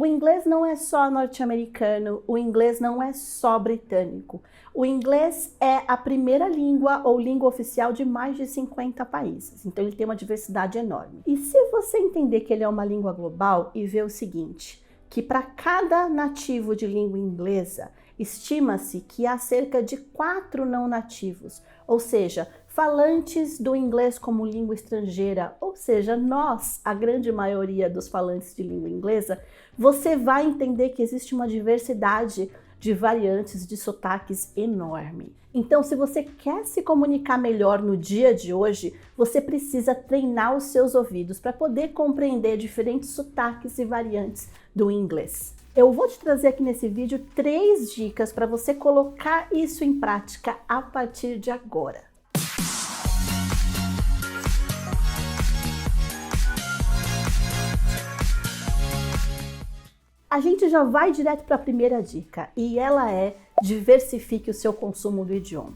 O inglês não é só norte-americano, o inglês não é só britânico. O inglês é a primeira língua ou língua oficial de mais de 50 países, então ele tem uma diversidade enorme. E se você entender que ele é uma língua global e ver o seguinte, que para cada nativo de língua inglesa, estima-se que há cerca de 4 não nativos, ou seja, falantes do inglês como língua estrangeira, ou seja, nós, a grande maioria dos falantes de língua inglesa, você vai entender que existe uma diversidade de variantes de sotaques enorme. Então, se você quer se comunicar melhor no dia de hoje, você precisa treinar os seus ouvidos para poder compreender diferentes sotaques e variantes do inglês. Eu vou te trazer aqui nesse vídeo 3 dicas para você colocar isso em prática a partir de agora. A gente já vai direto para a primeira dica e ela é: diversifique o seu consumo do idioma.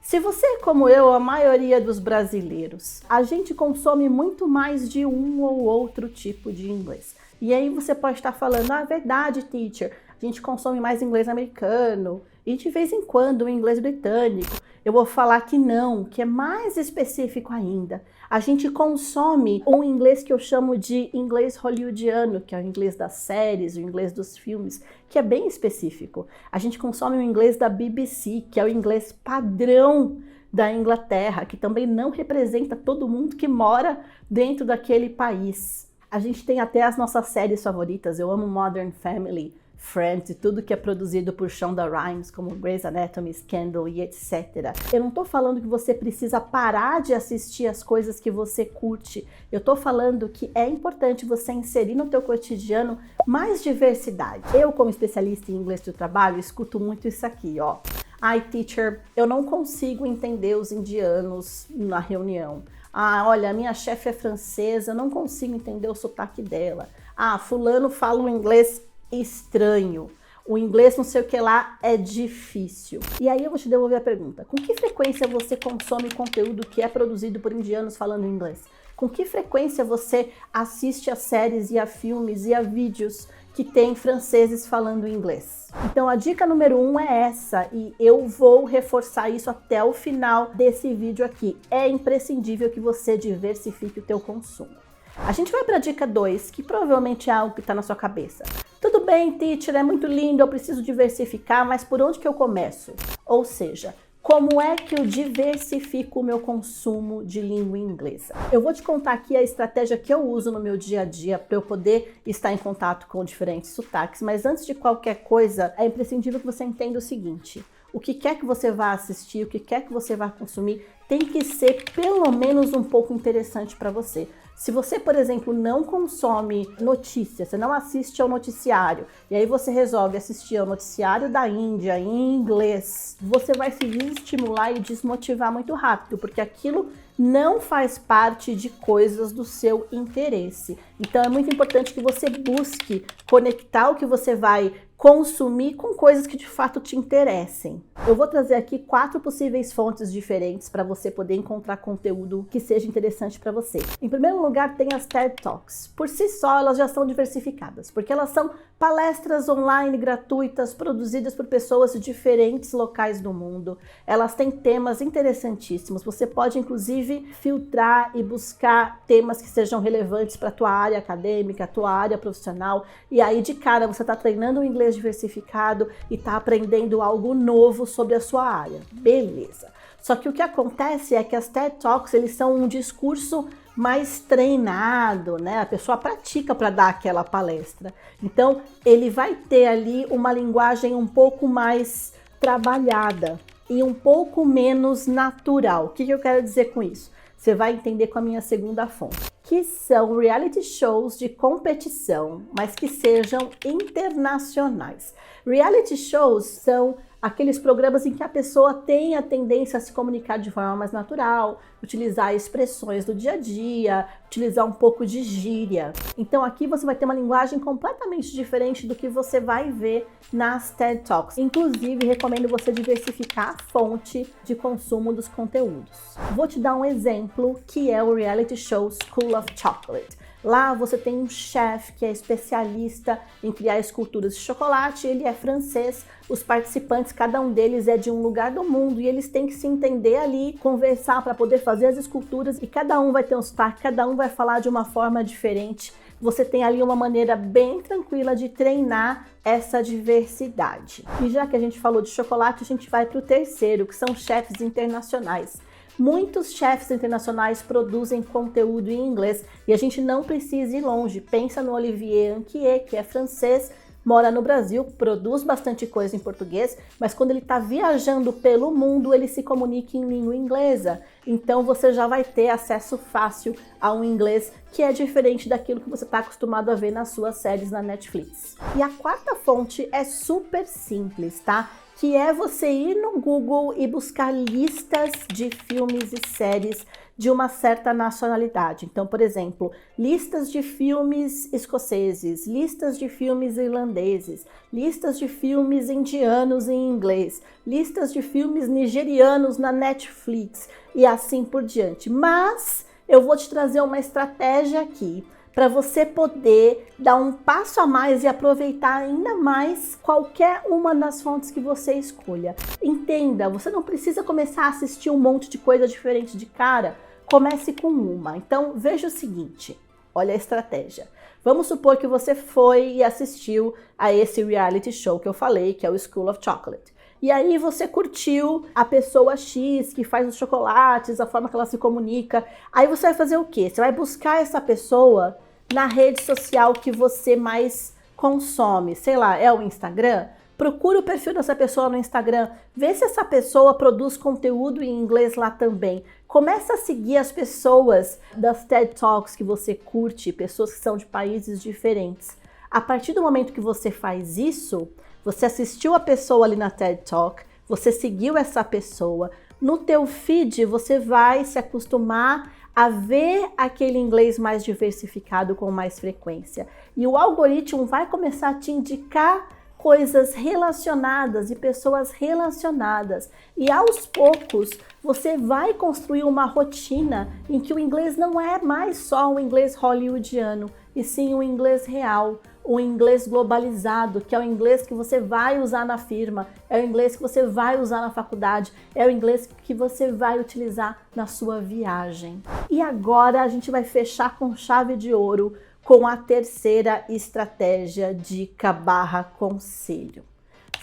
Se você é como eu, a maioria dos brasileiros, a gente consome muito mais de um ou outro tipo de inglês. E aí você pode estar falando, é verdade, teacher, a gente consome mais inglês americano e de vez em quando o inglês britânico. Eu vou falar que não, que é mais específico ainda. A gente consome um inglês que eu chamo de inglês hollywoodiano, que é o inglês das séries, o inglês dos filmes, que é bem específico. A gente consome o inglês da BBC, que é o inglês padrão da Inglaterra, que também não representa todo mundo que mora dentro daquele país. A gente tem até as nossas séries favoritas. Eu amo Modern Family, Friends e tudo que é produzido por Shonda Rhimes, como Grey's Anatomy, Scandal e etc. Eu não tô falando que você precisa parar de assistir as coisas que você curte. Eu tô falando que é importante você inserir no teu cotidiano mais diversidade. Eu, como especialista em inglês do trabalho, escuto muito isso aqui, ó. Ai, teacher, eu não consigo entender os indianos na reunião. Ah, olha, a minha chefe é francesa, eu não consigo entender o sotaque dela. Ah, fulano fala um inglês estranho. O inglês não sei o que lá é difícil. E aí eu vou te devolver a pergunta. Com que frequência você consome conteúdo que é produzido por indianos falando inglês? Com que frequência você assiste a séries e a filmes e a vídeos que tem franceses falando inglês? Então a dica número 1 é essa, e eu vou reforçar isso até o final desse vídeo aqui. É imprescindível que você diversifique o teu consumo. A gente vai para a dica 2, que provavelmente é algo que está na sua cabeça. Tudo bem, teacher, é muito lindo, eu preciso diversificar, mas por onde que eu começo? Ou seja, como é que eu diversifico o meu consumo de língua inglesa? Eu vou te contar aqui a estratégia que eu uso no meu dia a dia para eu poder estar em contato com diferentes sotaques, mas antes de qualquer coisa, é imprescindível que você entenda o seguinte: o que quer que você vá assistir, o que quer que você vá consumir, tem que ser pelo menos um pouco interessante para você. Se você, por exemplo, não consome notícias, você não assiste ao noticiário, e aí você resolve assistir ao noticiário da Índia em inglês, você vai se desestimular e desmotivar muito rápido, porque aquilo não faz parte de coisas do seu interesse. Então é muito importante que você busque conectar o que você vai consumir com coisas que de fato te interessem. Eu vou trazer aqui 4 possíveis fontes diferentes para você poder encontrar conteúdo que seja interessante para você. Em primeiro lugar, tem as TED Talks. Por si só, elas já são diversificadas, porque elas são palestras online gratuitas produzidas por pessoas de diferentes locais do mundo. Elas têm temas interessantíssimos. Você pode, inclusive, filtrar e buscar temas que sejam relevantes para a tua área acadêmica, a tua área profissional. E aí, de cara, você está treinando o inglês diversificado e está aprendendo algo novo sobre a sua área. Beleza. Só que o que acontece é que as TED Talks, eles são um discurso mais treinado, né? A pessoa pratica para dar aquela palestra. Então, ele vai ter ali uma linguagem um pouco mais trabalhada e um pouco menos natural. O que eu quero dizer com isso? Você vai entender com a minha segunda fonte, que são reality shows de competição, mas que sejam internacionais. Reality shows são aqueles programas em que a pessoa tem a tendência a se comunicar de forma mais natural, utilizar expressões do dia a dia, utilizar um pouco de gíria. Então aqui você vai ter uma linguagem completamente diferente do que você vai ver nas TED Talks. Inclusive, recomendo você diversificar a fonte de consumo dos conteúdos. Vou te dar um exemplo, que é o reality show School of Chocolate. Lá você tem um chefe que é especialista em criar esculturas de chocolate, ele é francês, os participantes, cada um deles é de um lugar do mundo e eles têm que se entender ali, conversar para poder fazer as esculturas e cada um vai ter um sotaque, cada um vai falar de uma forma diferente. Você tem ali uma maneira bem tranquila de treinar essa diversidade. E já que a gente falou de chocolate, a gente vai para o terceiro, que são chefes internacionais. Muitos chefes internacionais produzem conteúdo em inglês e a gente não precisa ir longe. Pensa no Olivier Anquier, que é francês, mora no Brasil, produz bastante coisa em português, mas quando ele está viajando pelo mundo, ele se comunica em língua inglesa. Então você já vai ter acesso fácil a um inglês que é diferente daquilo que você está acostumado a ver nas suas séries na Netflix. E a quarta fonte é super simples, tá? Que é você ir no Google e buscar listas de filmes e séries de uma certa nacionalidade. Então, por exemplo, listas de filmes escoceses, listas de filmes irlandeses, listas de filmes indianos em inglês, listas de filmes nigerianos na Netflix e assim por diante. Mas eu vou te trazer uma estratégia aqui para você poder dar um passo a mais e aproveitar ainda mais qualquer uma das fontes que você escolha. Entenda, você não precisa começar a assistir um monte de coisa diferente de cara, comece com uma. Então veja o seguinte, olha a estratégia. Vamos supor que você foi e assistiu a esse reality show que eu falei, que é o School of Chocolate. E aí você curtiu a pessoa X que faz os chocolates, a forma que ela se comunica. Aí você vai fazer o quê? Você vai buscar essa pessoa na rede social que você mais consome. Sei lá, é o Instagram? Procura o perfil dessa pessoa no Instagram. Vê se essa pessoa produz conteúdo em inglês lá também. Começa a seguir as pessoas das TED Talks que você curte, pessoas que são de países diferentes. A partir do momento que você faz isso, você assistiu a pessoa ali na TED Talk, você seguiu essa pessoa, no teu feed você vai se acostumar a ver aquele inglês mais diversificado com mais frequência. E o algoritmo vai começar a te indicar coisas relacionadas e pessoas relacionadas. E aos poucos você vai construir uma rotina em que o inglês não é mais só o inglês hollywoodiano, e sim o inglês real, o inglês globalizado, que é o inglês que você vai usar na firma, é o inglês que você vai usar na faculdade, é o inglês que você vai utilizar na sua viagem. E agora a gente vai fechar com chave de ouro com a terceira estratégia, dica / conselho.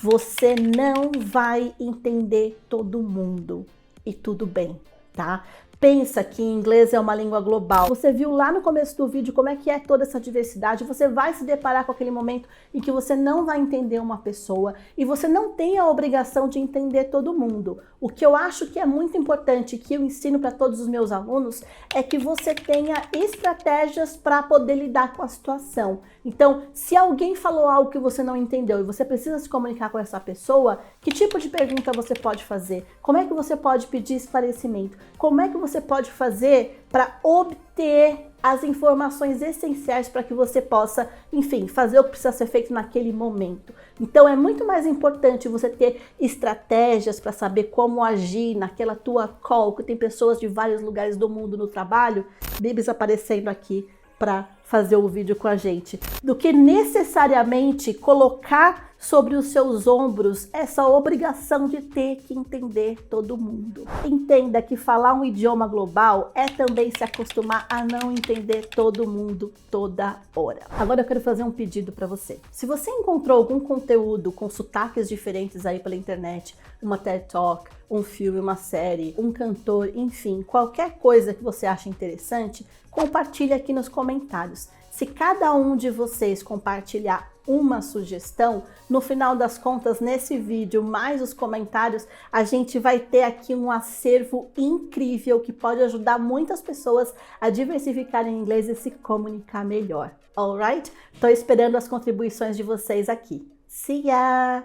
Você não vai entender todo mundo e tudo bem, tá? Pensa que inglês é uma língua global. Você viu lá no começo do vídeo como é que é toda essa diversidade. Você vai se deparar com aquele momento em que você não vai entender uma pessoa e você não tem a obrigação de entender todo mundo. O que eu acho que é muito importante, que eu ensino para todos os meus alunos, é que você tenha estratégias para poder lidar com a situação. Então, se alguém falou algo que você não entendeu e você precisa se comunicar com essa pessoa, que tipo de pergunta você pode fazer? Como é que você pode pedir esclarecimento? Como é que você pode fazer para obter as informações essenciais para que você possa, enfim, fazer o que precisa ser feito naquele momento. Então é muito mais importante você ter estratégias para saber como agir naquela tua call, que tem pessoas de vários lugares do mundo no trabalho, Bibs aparecendo aqui para fazer o vídeo com a gente, do que necessariamente colocar sobre os seus ombros essa obrigação de ter que entender todo mundo. Entenda que falar um idioma global é também se acostumar a não entender todo mundo toda hora. Agora eu quero fazer um pedido para você. Se você encontrou algum conteúdo com sotaques diferentes aí pela internet, uma TED Talk, um filme, uma série, um cantor, enfim, qualquer coisa que você acha interessante, compartilhe aqui nos comentários. Se cada um de vocês compartilhar uma sugestão, no final das contas, nesse vídeo, mais os comentários, a gente vai ter aqui um acervo incrível que pode ajudar muitas pessoas a diversificarem em inglês e se comunicar melhor. Alright? Tô esperando as contribuições de vocês aqui. See ya!